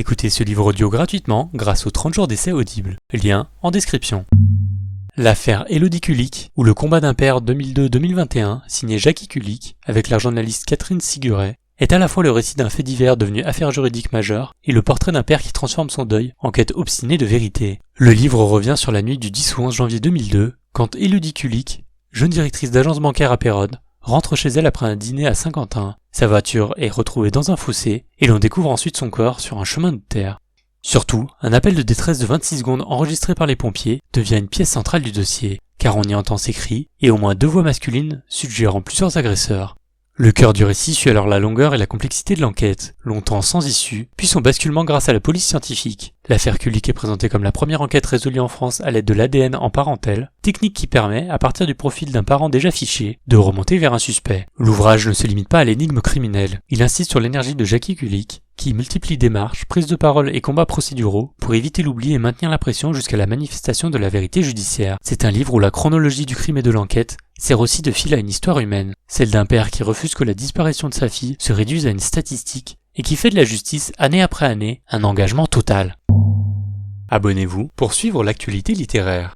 Écoutez ce livre audio gratuitement grâce aux 30 jours d'essai Audible. Lien en description. L'affaire Élodie Kulik, ou le combat d'un père 2002-2021, signé Jackie Kulik, avec la journaliste Catherine Siguret, est à la fois le récit d'un fait divers devenu affaire juridique majeure et le portrait d'un père qui transforme son deuil en quête obstinée de vérité. Le livre revient sur la nuit du 10 ou 11 janvier 2002, quand Élodie Kulik, jeune directrice d'agence bancaire à Péronne, rentre chez elle après un dîner à Saint-Quentin. Sa voiture est retrouvée dans un fossé et l'on découvre ensuite son corps sur un chemin de terre. Surtout, un appel de détresse de 26 secondes enregistré par les pompiers devient une pièce centrale du dossier, car on y entend ses cris et au moins 2 voix masculines suggérant plusieurs agresseurs. Le cœur du récit suit alors la longueur et la complexité de l'enquête, longtemps sans issue, puis son basculement grâce à la police scientifique. L'affaire Kulik est présentée comme la première enquête résolue en France à l'aide de l'ADN en parentèle, technique qui permet, à partir du profil d'un parent déjà fiché, de remonter vers un suspect. L'ouvrage ne se limite pas à l'énigme criminelle, il insiste sur l'énergie de Jackie Kulik, qui multiplie démarches, prises de parole et combats procéduraux pour éviter l'oubli et maintenir la pression jusqu'à la manifestation de la vérité judiciaire. C'est un livre où la chronologie du crime et de l'enquête sert aussi de fil à une histoire humaine, celle d'un père qui refuse que la disparition de sa fille se réduise à une statistique et qui fait de la justice, année après année, un engagement total. Abonnez-vous pour suivre l'actualité littéraire.